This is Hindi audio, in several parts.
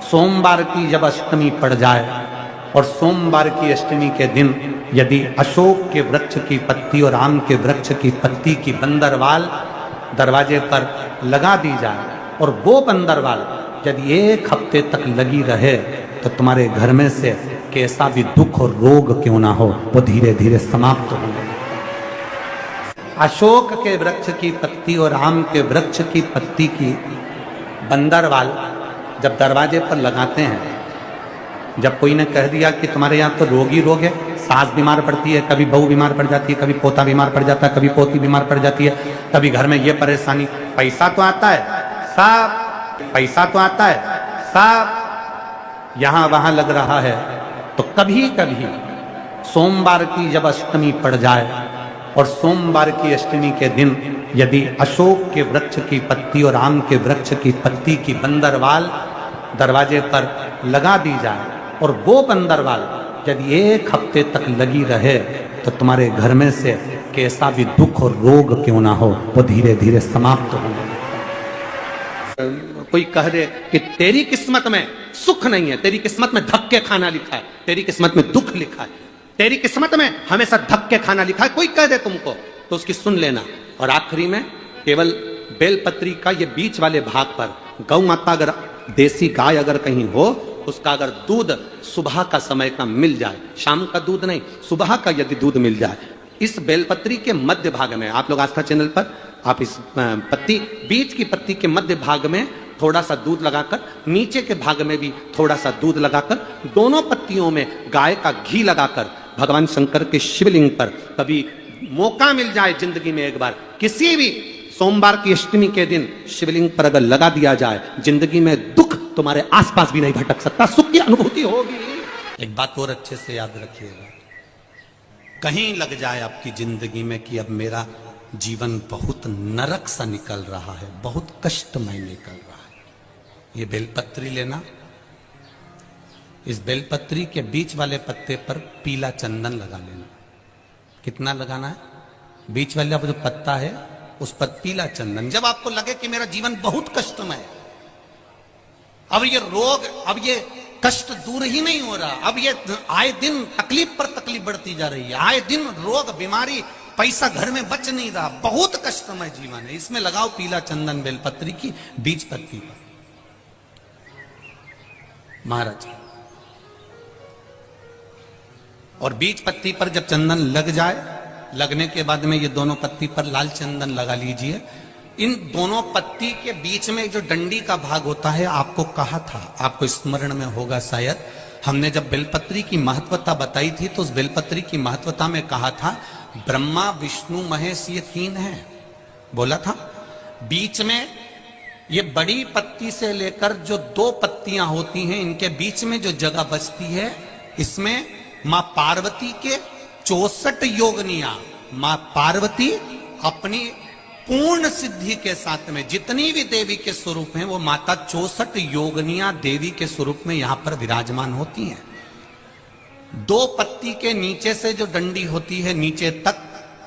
सोमवार की जब अष्टमी पड़ जाए और सोमवार की अष्टमी के दिन यदि अशोक के वृक्ष की पत्ती और आम के वृक्ष की पत्ती की बंदरवाल दरवाजे पर लगा दी जाए और वो बंदरवाल यदि एक हफ्ते तक लगी रहे तो तुम्हारे घर में से कैसा भी दुख और रोग क्यों ना हो वो धीरे धीरे समाप्त होने लगता है। अशोक के वृक्ष की पत्ती और आम के वृक्ष की पत्ती की बंदरवाल जब दरवाजे पर लगाते हैं, जब कोई ने कह दिया कि तुम्हारे यहाँ तो रोग ही रोग है, सास बीमार पड़ती है, कभी बहू बीमार पड़ जाती है, कभी पोता बीमार पड़ जाता है, कभी पोती बीमार पड़ जाती है, कभी घर में ये परेशानी, पैसा तो आता है सब, पैसा तो आता है सब यहां वहां लग रहा है, तो कभी कभी सोमवार की जब अष्टमी पड़ जाए और सोमवार की अष्टमी के दिन यदि अशोक के वृक्ष की पत्ती और आम के वृक्ष की पत्ती की बंदरवाल दरवाजे पर लगा दी जाए और वो बंदरवाल यदि एक हफ्ते तक लगी रहे तो तुम्हारे घर में से कैसा भी दुख और रोग क्यों ना हो वो धीरे धीरे समाप्त होने लगता है। कोई कह दे कि तेरी किस्मत में सुख नहीं है, तेरी किस्मत में धक्के खाना लिखा है, तेरी किस्मत में दुख लिखा है, तेरी किस्मत में हमेशा धक्के खाना लिखा है, कोई कह दे तुमको तो उसकी सुन लेना। और आखिरी में केवल बेलपत्री का ये बीच वाले भाग पर गौ माता अगर देसी गाय अगर कहीं हो, उसका अगर दूध सुबह का समय का मिल जाए, शाम का दूध नहीं, सुबह का यदि दूध मिल जाए, इस बेलपत्री के मध्य भाग में, आप लोग आस्था चैनल पर आप इस पत्ती बीच की पत्ती के मध्य भाग में थोड़ा सा दूध लगाकर, नीचे के भाग में भी थोड़ा सा दूध लगाकर, दोनों पत्तियों में गाय का घी लगाकर भगवान शंकर के शिवलिंग पर कभी मौका मिल जाए जिंदगी में एक बार, किसी भी सोमवार की अष्टमी के दिन शिवलिंग पर अगर लगा दिया जाए, जिंदगी में दुख तुम्हारे आसपास भी नहीं भटक सकता, सुख की अनुभूति होगी। एक बात और अच्छे से याद रखिएगा, कहीं लग जाए आपकी जिंदगी में कि अब मेरा जीवन बहुत नरक सा निकल रहा है, बहुत कष्टमय निकल रहा है, ये बेलपत्री लेना, इस बेलपत्री के बीच वाले पत्ते पर पीला चंदन लगा लेना। कितना लगाना है? बीच वाला जो पत्ता है उस पर पीला चंदन। जब आपको लगे कि मेरा जीवन बहुत कष्टमय है, अब ये रोग, अब ये कष्ट दूर ही नहीं हो रहा, अब ये आए दिन तकलीफ पर तकलीफ बढ़ती जा रही है, आए दिन रोग बीमारी, पैसा घर में बच नहीं रहा, बहुत कष्टमय जीवन है, इसमें लगाओ पीला चंदन बेलपत्री की बीज पत्ती पर। महाराज, और बीज पत्ती पर जब चंदन लग जाए, लगने के बाद में ये दोनों पत्ती पर लाल चंदन लगा लीजिए। इन दोनों पत्ती के बीच में जो डंडी का भाग होता है, आपको कहा था, आपको स्मरण में होगा शायद, हमने जब बेलपत्री की महत्वता बताई थी तो उस बेलपत्री की महत्वता में कहा था ब्रह्मा विष्णु महेश ये तीन है, बोला था। बीच में ये बड़ी पत्ती से लेकर जो दो पत्तियां होती हैं, इनके बीच में जो जगह बचती है, इसमें मां पार्वती के 64 योगनियां, मां पार्वती अपनी पूर्ण सिद्धि के साथ में जितनी भी देवी के स्वरूप हैं, वो माता 64 योगनियां देवी के स्वरूप में यहां पर विराजमान होती हैं। दो पत्ती के नीचे से जो डंडी होती है नीचे तक,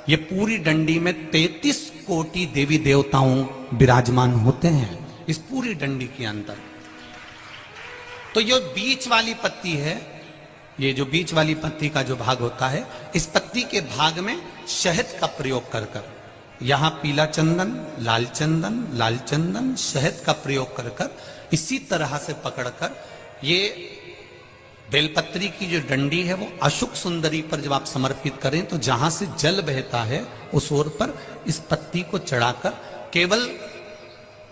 ये पूरी डंडी में 33 कोटि देवी देवताओं विराजमान होते हैं इस पूरी डंडी के अंदर। तो ये बीच वाली पत्ती है, ये जो बीच वाली पत्ती का जो भाग होता है, इस पत्ती के भाग में शहद का प्रयोग कर कर, यहां पीला चंदन, लाल चंदन, लाल चंदन, शहद का प्रयोग कर कर, इसी तरह से पकड़कर ये बेलपत्री की जो डंडी है वो अशुक सुंदरी पर जब आप समर्पित करें तो जहां से जल बहता है उस ओर पर इस पत्ती को चढ़ाकर केवल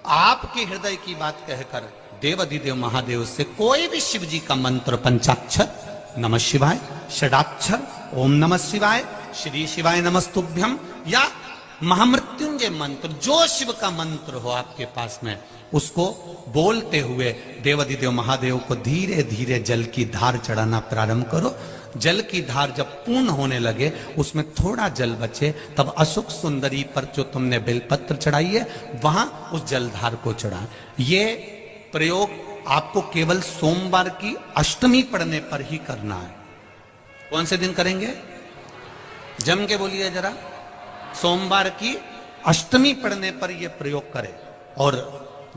आपके हृदय की बात कहकर देवाधिदेव महादेव से कोई भी शिव जी का मंत्र, पंचाक्षर नमः शिवाय, षडाक्षर ओम नमः शिवाय, श्री शिवाय नमस्तुभ्यम, या महामृत्युंजय मंत्र, जो शिव का मंत्र हो आपके पास में, उसको बोलते हुए देवाधिदेव महादेव को धीरे धीरे जल की धार चढ़ाना प्रारंभ करो। जल की धार जब पूर्ण होने लगे, उसमें थोड़ा जल बचे, तब अशोक सुंदरी पर जो तुमने बेलपत्र चढ़ाई है वहां उस जलधार को चढ़ा। ये प्रयोग आपको केवल सोमवार की अष्टमी पढ़ने पर ही करना है। कौन से दिन करेंगे? जम के बोलिए जरा। सोमवार की अष्टमी पढ़ने पर यह प्रयोग करें और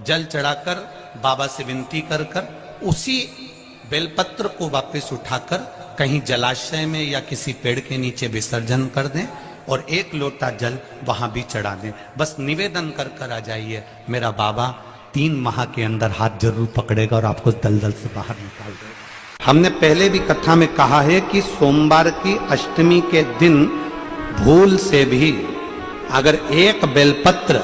जल चढ़ाकर बाबा से विनती कर कर उसी बेलपत्र को वापस उठाकर कहीं जलाशय में या किसी पेड़ के नीचे विसर्जन कर दें और 1 लोटा जल वहां भी चढ़ा दें। बस निवेदन कर आ जाइए, मेरा बाबा 3 माह के अंदर हाथ जरूर पकड़ेगा और आपको दलदल से बाहर निकाल देगा। हमने पहले भी कथा में कहा है कि सोमवार की अष्टमी के दिन भूल से भी अगर 1 बेलपत्र,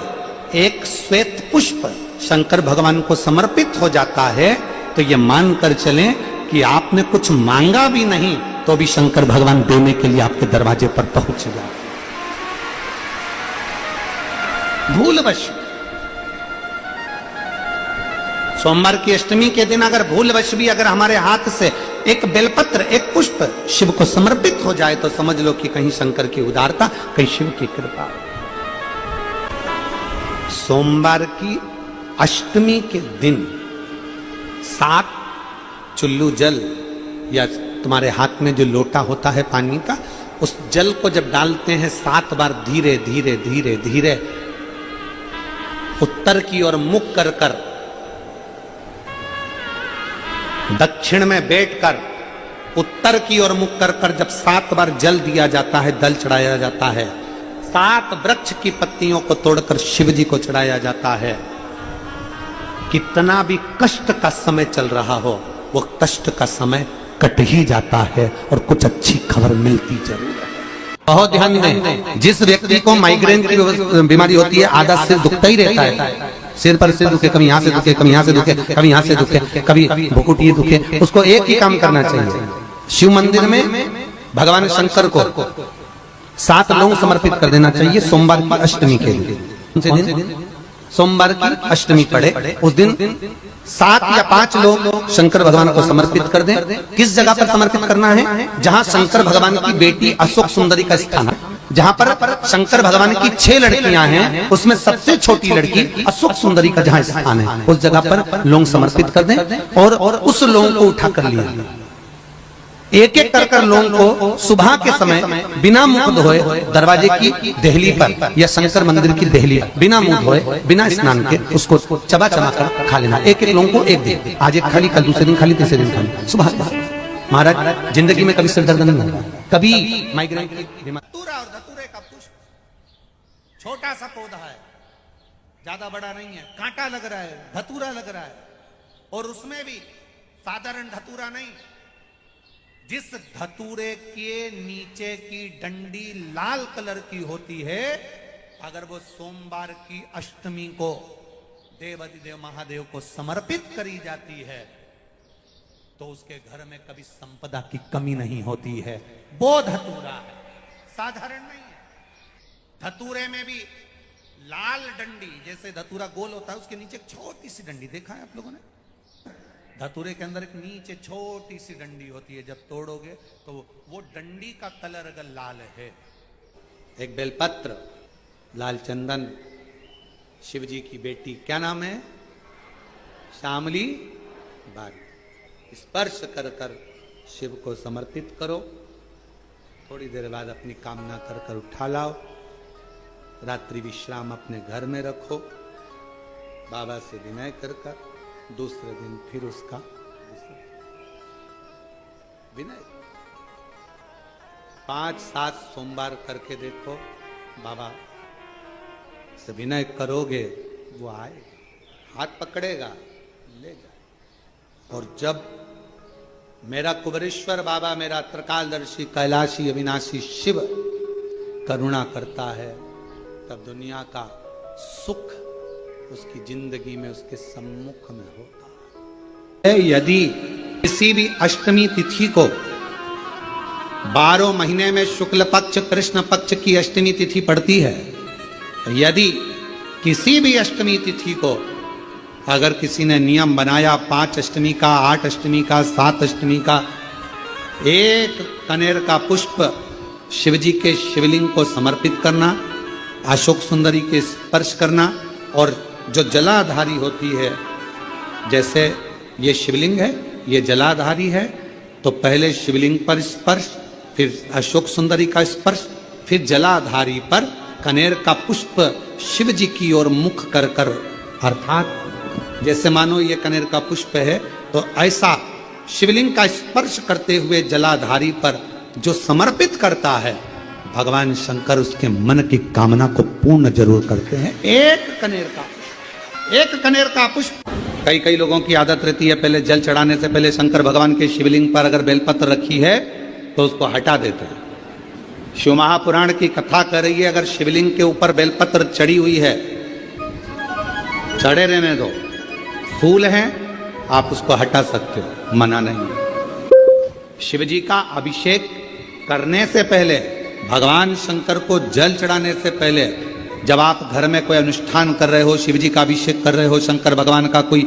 1 श्वेत पुष्प शंकर भगवान को समर्पित हो जाता है तो ये मानकर चलें कि आपने कुछ मांगा भी नहीं तो भी शंकर भगवान देने के लिए आपके दरवाजे पर पहुंच जाए। भूलवश सोमवार की अष्टमी के दिन अगर भूलवश भी अगर हमारे हाथ से 1 बेलपत्र, 1 पुष्प शिव को समर्पित हो जाए तो समझ लो कि कहीं शंकर की उदारता, कहीं शिव की कृपा। सोमवार की अष्टमी के दिन 7 चुल्लू जल या तुम्हारे हाथ में जो लोटा होता है पानी का, उस जल को जब डालते हैं 7 बार धीरे धीरे धीरे धीरे उत्तर की ओर मुख कर कर, दक्षिण में बैठकर उत्तर की ओर मुख कर कर जब 7 बार जल दिया जाता है, दल चढ़ाया जाता है, 7 वृक्ष की पत्तियों को तोड़कर शिव जी को चढ़ाया जाता है। कितना भी कष्ट का समय चल रहा हो, वो कष्ट का समय कट ही जाता है और कुछ अच्छी खबर मिलती जरूर है। बहुत ध्यान दें, जिस व्यक्ति को माइग्रेन की बीमारी होती है, आधा सिर दुखता ही रहता है, सिर पर सिर दुखे, कभी यहां से दुखे, कभी यहां से दुखे, कभी यहां से दुखे, कभी भुकुटी दुखे, उसको एक ही काम करना चाहिए, शिव मंदिर में भगवान शंकर को 7 लौंग समर्पित कर देना चाहिए सोमवार की अष्टमी के दिन। सोमवार की अष्टमी पड़े उस दिन 7 या 5 लोग शंकर भगवान को समर्पित कर दें। किस जगह पर समर्पित करना है? जहां शंकर भगवान की बेटी अशोक सुंदरी का स्थान है, जहां पर शंकर भगवान की 6 लड़कियां हैं, उसमें सबसे छोटी लड़की अशोक सुंदरी का जहां स्थान है, उस जगह पर लौंग समर्पित कर दें और उस लौंग को उठा कर लिया। एक एक कर लौंग को सुबह के समय बिना मुख धोए दरवाजे की देहली पर या शंकर मंदिर की देहली पर बिना मुंह धोए, बिना स्नान के उसको चबा चबा कर खा लेना। एक एक लौंग को एक दिन, आज एक खाली, कल दूसरे दिन खाली, तीसरे दिन खाली, सुबह सुबह। महाराज जिंदगी में कभी सिर दर्द नहीं होगा, कभी माइग्रेन की बीमारी। धतूरा और धतूरे का पुष्प छोटा सा पौधा है, ज्यादा बड़ा नहीं है, कांटा लग रहा है, धतूरा लग रहा है, और उसमें भी साधारण धतूरा नहीं, जिस धतूरे के नीचे की डंडी लाल कलर की होती है, अगर वो सोमवार की अष्टमी को देवाधिदेव महादेव को समर्पित करी जाती है तो उसके घर में कभी संपदा की कमी नहीं होती है। वो धतूरा है, साधारण नहीं है। धतूरे में भी लाल डंडी, जैसे धतूरा गोल होता है उसके नीचे एक छोटी सी डंडी, देखा है आप लोगों ने? धतूरे के अंदर एक नीचे छोटी सी डंडी होती है, जब तोड़ोगे तो वो डंडी का कलर अगर लाल है। एक बेलपत्र, लाल चंदन, शिव जी की बेटी, क्या नाम है? श्यामली बारी, स्पर्श कर कर शिव को समर्पित करो। थोड़ी देर बाद अपनी कामना कर कर उठा लाओ, रात्रि विश्राम अपने घर में रखो, बाबा से विनय कर कर दूसरे दिन फिर उसका विनय। 5-7 सोमवार करके देखो, बाबा से विनय करोगे, वो आए, हाथ पकड़ेगा, ले जाए। और जब मेरा कुबरेश्वर बाबा, मेरा त्रिकालदर्शी कैलाशी अविनाशी शिव करुणा करता है, तब दुनिया का सुख उसकी जिंदगी में, उसके सम्मुख में होता है। यदि किसी भी अष्टमी तिथि को 12 महीने में शुक्ल पक्ष कृष्ण पक्ष की अष्टमी तिथि पड़ती है, यदि किसी भी अष्टमी तिथि को अगर किसी ने नियम बनाया 5 अष्टमी का, 8 अष्टमी का, 7 अष्टमी का, एक कनेर का पुष्प शिवजी के शिवलिंग को समर्पित करना, अशोक सुंदरी के स्पर्श करना, और जो जलाधारी होती है, जैसे ये शिवलिंग है, ये जलाधारी है, तो पहले शिवलिंग पर स्पर्श, फिर अशोक सुंदरी का स्पर्श, फिर जलाधारी पर कनेर का पुष्प शिव जी की ओर मुख कर कर, अर्थात जैसे मानो ये कनेर का पुष्प है, तो ऐसा शिवलिंग का स्पर्श करते हुए जलाधारी पर जो समर्पित करता है, भगवान शंकर उसके मन की कामना को पूर्ण जरूर करते हैं। एक कनेर का पुष्प। कई लोगों की आदत रहती है, पहले जल चढ़ाने से पहले शंकर भगवान के शिवलिंग पर अगर बेलपत्र रखी है तो उसको हटा देते हैं। शिव महापुराण की कथा कर रही है, अगर शिवलिंग के ऊपर बेलपत्र चढ़ी हुई है, चढ़े रहने दो, फूल हैं, आप उसको हटा सकते हो, मना नहीं। शिव जी का अभिषेक करने से पहले, भगवान शंकर को जल चढ़ाने से पहले, जब आप घर में कोई अनुष्ठान कर रहे हो, शिव जी का अभिषेक कर रहे हो, शंकर भगवान का कोई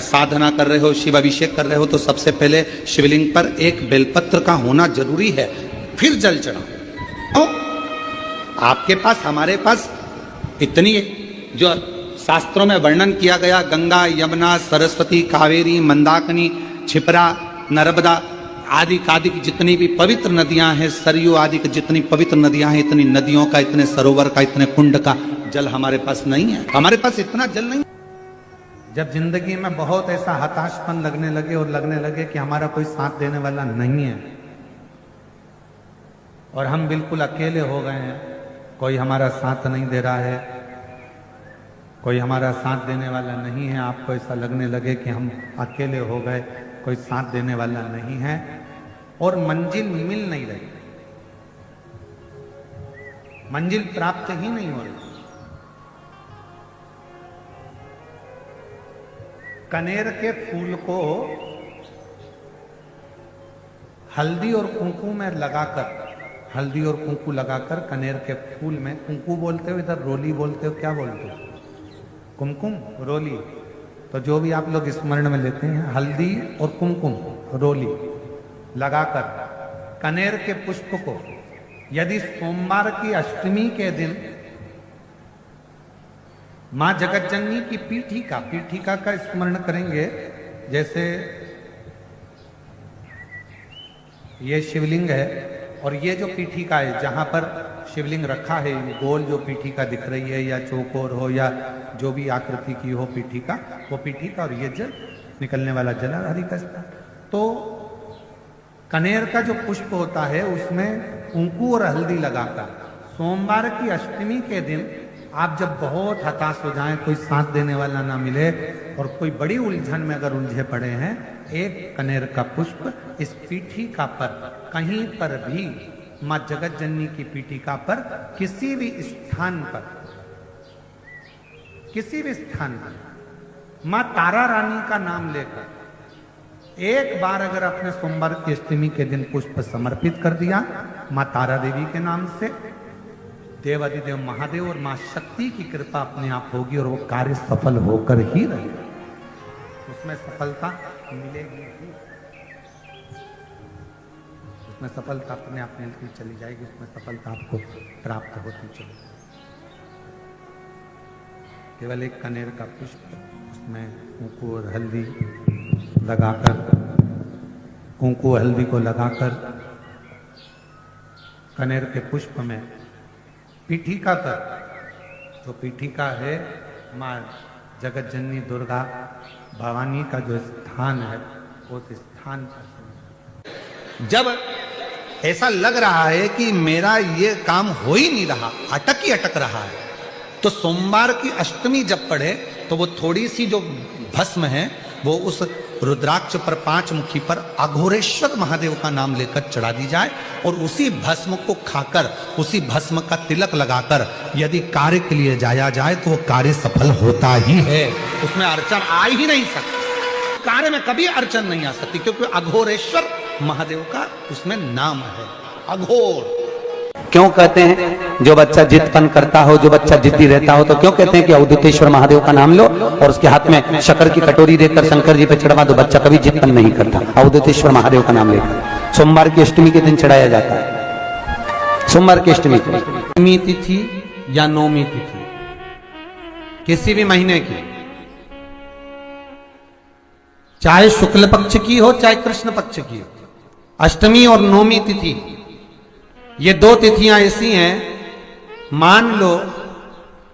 साधना कर रहे हो, शिव अभिषेक कर रहे हो, तो सबसे पहले शिवलिंग पर एक बेलपत्र का होना जरूरी है, फिर जल चढ़ाओ। आपके पास, हमारे पास इतनी जो शास्त्रों में वर्णन किया गया, गंगा, यमुना, सरस्वती, कावेरी, मंदाकिनी, क्षिप्रा, नर्मदा आदि की जितनी भी पवित्र नदियां हैं, सरयू आदि की जितनी पवित्र नदियां हैं, इतनी नदियों का, इतने सरोवर का, इतने कुंड का जल हमारे पास नहीं है। हमारे पास इतना जल नहीं। जब जिंदगी में बहुत ऐसा हताशपन लगने लगे कि हमारा कोई साथ देने वाला नहीं है और हम बिल्कुल अकेले हो गए हैं, कोई हमारा साथ नहीं दे रहा है, कोई हमारा साथ देने वाला नहीं है, आपको ऐसा लगने लगे कि हम अकेले हो गए, कोई साथ देने वाला नहीं है और मंजिल मिल नहीं रही, मंजिल प्राप्त ही नहीं हो रही। कनेर के फूल को हल्दी और कुंकू में लगाकर, हल्दी और कुंकू लगाकर कनेर के फूल में, कुंकू बोलते हो, इधर रोली बोलते हो, क्या बोलते हो? कुमकुम, रोली, तो जो भी आप लोग स्मरण में लेते हैं, हल्दी और कुमकुम, रोली लगाकर कनेर के पुष्प को यदि सोमवार की अष्टमी के दिन मां जगतजननी की पीठिका का स्मरण करेंगे, जैसे ये शिवलिंग है और ये जो पीठिका है जहां पर शिवलिंग रखा है, गोल जो पीठिका दिख रही है या चौकोर हो या जो भी आकृति की हो पीठिका, वो पीठिका और ये जल निकलने वाला जल हरि का। तो कनेर का जो पुष्प होता है उसमें कुंकू और हल्दी लगाकर सोमवार की अष्टमी के दिन आप जब बहुत हताश हो जाएं, कोई साथ देने वाला ना मिले और कोई बड़ी उलझन में अगर उलझे पड़े हैं, एक कनेर का पुष्प इस पीठिका पर, कहीं पर भी मां जगतजननी की पीठिका पर, किसी भी स्थान पर मां तारा रानी का नाम लेकर एक बार अगर अपने सोमवार की अष्टमी के दिन पुष्प समर्पित कर दिया मां तारा देवी के नाम से, देवादिदेव महादेव और मां शक्ति की कृपा अपने आप होगी और वो कार्य सफल होकर ही रहेगा, उसमें सफलता मिलेगी ही, उसमें सफलता अपने आप मिलती चली जाएगी, उसमें सफलता आपको प्राप्त होती चलेगी। केवल एक कनेर का पुष्प, उसमें कुंकू और हल्दी लगाकर, कुंकू हल्दी को लगाकर कनेर के पुष्प में पीठिका पर, तो पीठिका है मां जगतजननी दुर्गा भवानी का जो स्थान है, उस स्थान पर जब ऐसा लग रहा है कि मेरा ये काम हो ही नहीं रहा, अटक रहा है, तो सोमवार की अष्टमी जब पढ़े तो वो थोड़ी सी जो भस्म है वो उस रुद्राक्ष पर, 5 मुखी पर अघोरेश्वर महादेव का नाम लेकर चढ़ा दी जाए और उसी भस्म को खाकर, उसी भस्म का तिलक लगाकर यदि कार्य के लिए जाया जाए तो वो कार्य सफल होता ही है, उसमें अड़चन आ ही नहीं सकती, कार्य में कभी अड़चन नहीं आ सकती, क्योंकि अघोरेश्वर महादेव का उसमें नाम है, अघोर। क्यों कहते हैं जो बच्चा जिद्दपन करता हो, जो बच्चा जिद्दी रहता हो, तो क्यों कहते हैं कि अवधूतेश्वर महादेव का नाम लो और उसके हाथ में शक्कर की कटोरी देकर शंकर जी पे चढ़वा दो, बच्चा कभी जिद्दपन नहीं करता। अवधूतेश्वर महादेव का नाम लेकर सोमवार की अष्टमी के दिन चढ़ाया जाता है। सोमवार की अष्टमी तिथि या नौमी तिथि किसी भी महीने की, चाहे शुक्ल पक्ष की हो चाहे कृष्ण पक्ष की हो, अष्टमी और नौमी तिथि ये 2 तिथियां ऐसी हैं, मान लो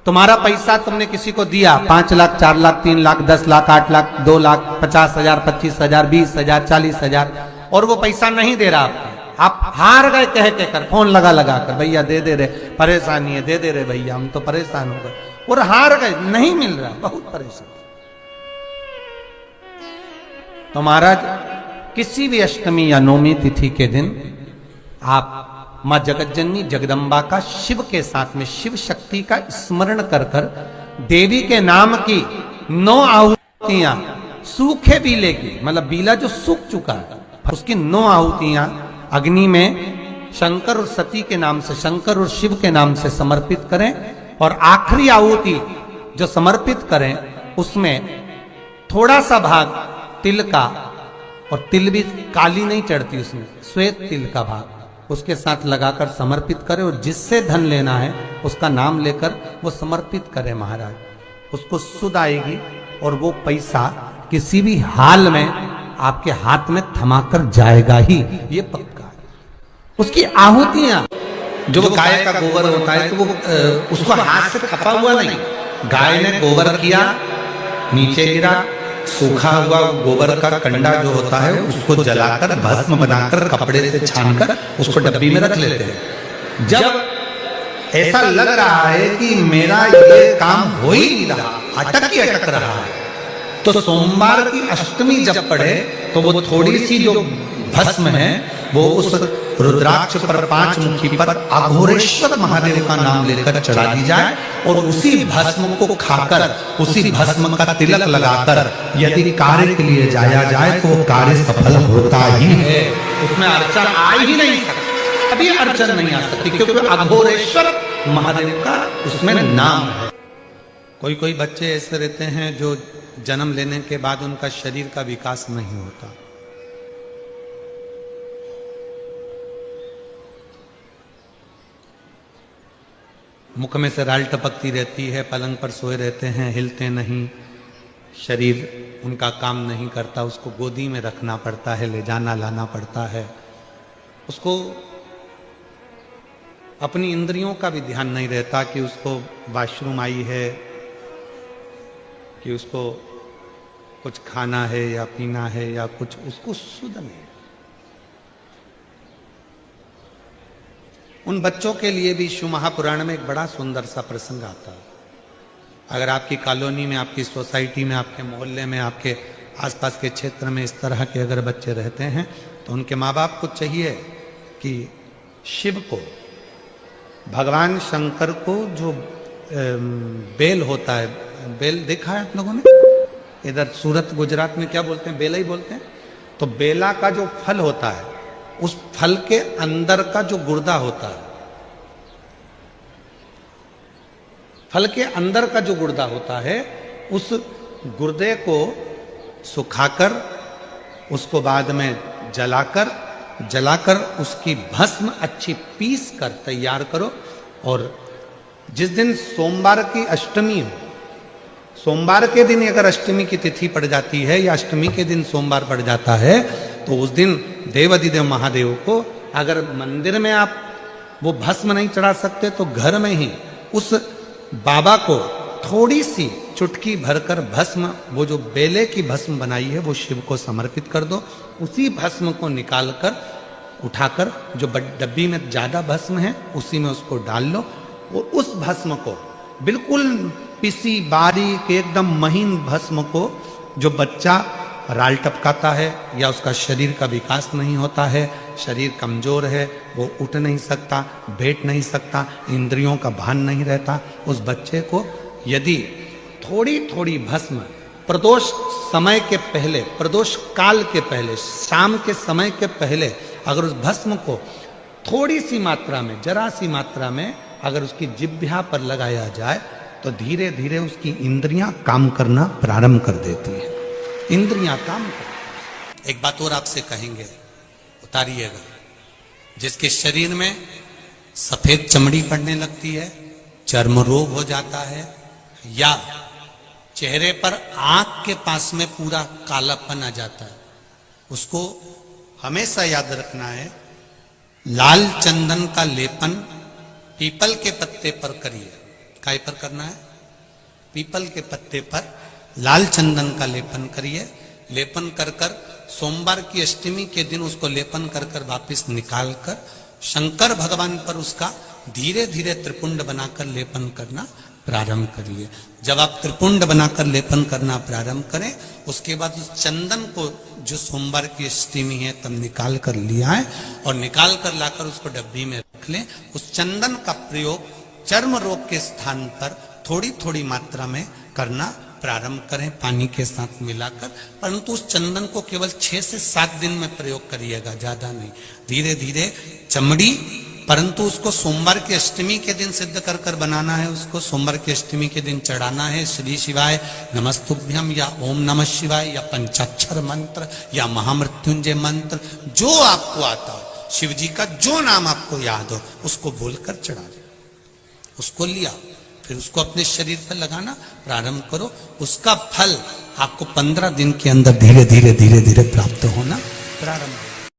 तुम्हारा पैसा तुमने किसी को दिया 5 लाख, 4 लाख, 3 लाख, 10 लाख, 8 लाख, 2 लाख, 50,000, 25,000, 20,000, 40,000 और वो पैसा नहीं दे रहा आपको, आप हार गए कह के कर, फोन लगा लगा कर, भैया दे दे रहे, परेशानी है, दे दे रहे भैया, हम तो परेशान हो गए, और हार गए, नहीं मिल रहा, बहुत परेशान। तो महाराज किसी भी अष्टमी या नवमी तिथि के दिन आप मां जगतजननी जगदम्बा का शिव के साथ में शिव शक्ति का स्मरण कर कर देवी के नाम की 9 आहुतियां सूखे बीले की, मतलब बीला जो सूख चुका है उसकी 9 आहुतियां अग्नि में शंकर और सती के नाम से, शंकर और शिव के नाम से समर्पित करें, और आखिरी आहुति जो समर्पित करें उसमें थोड़ा सा भाग तिल का, और तिल भी काली नहीं चढ़ती उसमें, श्वेत तिल का भाग उसके साथ लगाकर समर्पित करें, और जिससे धन लेना है उसका नाम लेकर वो समर्पित करें महाराज, उसको सुध आएगी और वो पैसा किसी भी हाल में आपके हाथ में थमाकर जाएगा ही, ये पक्का है। उसकी आहुतियां जो गाय का गोबर होता है तो वो उसको हाथ से खपा हुआ नहीं, गाय ने गोबर किया, नीचे गिरा, सूखा हुआ गोबर का कंडा जो होता है उसको जलाकर भस्म बनाकर कपड़े से छानकर उसको डब्बी में रख लेते हैं। जब ऐसा लग रहा है कि मेरा ये काम हो ही नहीं रहा, अटक रहा है, तो सोमवार की अष्टमी जब पड़े तो वो थोड़ी सी जो भस्म है वो उस रुद्राक्ष पर 5 मुखी पर अघोरेश्वर महादेव का नाम लेकर चढ़ा दी जाए, और उसी भस्म को खाकर, उसी भस्म का तिलक लगाकर यदि कार्य के लिए जाया जाए तो वो कार्य सफल होता ही है, उसमें अड़चन आ ही नहीं सकती, अभी अड़चन नहीं आ सकती, क्योंकि अघोरेश्वर महादेव का उसमें नाम है। कोई कोई बच्चे ऐसे रहते हैं जो जन्म लेने के बाद उनका शरीर का विकास नहीं होता, मुख में से राल टपकती रहती है, पलंग पर सोए रहते हैं, हिलते नहीं, शरीर उनका काम नहीं करता, उसको गोदी में रखना पड़ता है, ले जाना लाना पड़ता है, उसको अपनी इंद्रियों का भी ध्यान नहीं रहता कि उसको वॉशरूम आई है, कि उसको कुछ खाना है या पीना है या कुछ, उसको सुध नहीं। उन बच्चों के लिए भी शिव महापुराण में एक बड़ा सुंदर सा प्रसंग आता है। अगर आपकी कॉलोनी में, आपकी सोसाइटी में, आपके मोहल्ले में, आपके आसपास के क्षेत्र में इस तरह के अगर बच्चे रहते हैं तो उनके माँ बाप को चाहिए कि शिव को, भगवान शंकर को जो बेल होता है, बेल देखा है आप लोगों ने, इधर सूरत गुजरात में क्या बोलते हैं, बेला ही बोलते हैं, तो बेला का जो फल होता है उस फल के अंदर का जो गुर्दा होता है, फल के अंदर का जो गुर्दा होता है, उस गुर्दे को सुखाकर उसको बाद में जलाकर उसकी भस्म अच्छी पीस कर तैयार करो, और जिस दिन सोमवार की अष्टमी हो, सोमवार के दिन अगर अष्टमी की तिथि पड़ जाती है या अष्टमी के दिन सोमवार पड़ जाता है तो उस दिन देवाधिदेव महादेव को, अगर मंदिर में आप वो भस्म नहीं चढ़ा सकते तो घर में ही उस बाबा को थोड़ी सी चुटकी भरकर भस्म, वो जो बेले की भस्म बनाई है वो शिव को समर्पित कर दो। उसी भस्म को निकालकर उठाकर, जो डब्बी में ज्यादा भस्म है उसी में उसको डाल लो, और उस भस्म को बिल्कुल पिसी बारीक एकदम महीन भस्म को, जो बच्चा राल टपकाता है या उसका शरीर का विकास नहीं होता है, शरीर कमजोर है, वो उठ नहीं सकता, बैठ नहीं सकता, इंद्रियों का भान नहीं रहता, उस बच्चे को यदि थोड़ी थोड़ी भस्म प्रदोष समय के पहले, प्रदोष काल के पहले, शाम के समय के पहले अगर उस भस्म को थोड़ी सी मात्रा में, जरा सी मात्रा में अगर उसकी जिह्वा पर लगाया जाए तो धीरे धीरे उसकी इंद्रियां काम करना प्रारंभ कर देती है, इंद्रियां काम कर। एक बात और आपसे कहेंगे, उतारिएगा, जिसके शरीर में सफेद चमड़ी पड़ने लगती है, चर्म रोग हो जाता है, या चेहरे पर आंख के पास में पूरा कालापन आ जाता है, उसको हमेशा याद रखना है, लाल चंदन का लेपन पीपल के पत्ते पर करिए, काय पर करना है? पीपल के पत्ते पर लाल चंदन का लेपन करिए। लेपन कर कर सोमवार की अष्टमी के दिन उसको लेपन कर कर वापिस निकाल कर शंकर भगवान पर उसका धीरे धीरे त्रिपुंड बनाकर लेपन करना प्रारंभ करिए। जब आप त्रिपुंड बनाकर लेपन करना प्रारंभ करें, उसके बाद उस चंदन को जो सोमवार की अष्टमी है तब निकाल कर लिया है और निकाल कर लाकर उसको डब्बी में रख लें। उस चंदन का प्रयोग चर्म रोग के स्थान पर थोड़ी थोड़ी मात्रा में करना प्रारंभ करें, पानी के साथ मिलाकर। परंतु उस चंदन को केवल 6 से 7 दिन में प्रयोग करिएगा, ज्यादा नहीं। धीरे धीरे चमड़ी, परंतु उसको सोमवार की अष्टमी के दिन सिद्ध कर कर बनाना है। उसको सोमवार की अष्टमी के दिन चढ़ाना है श्री शिवाय नमस्तुभ्यम या ओम नमः शिवाय या पंचाक्षर मंत्र या महामृत्युंजय मंत्र, जो आपको आता हो, शिव जी का जो नाम आपको याद हो उसको बोलकर चढ़ा दो। उसको लिया, फिर उसको अपने शरीर पर लगाना प्रारंभ करो। उसका फल आपको 15 दिन के अंदर धीरे धीरे धीरे धीरे प्राप्त होना प्रारंभ हो।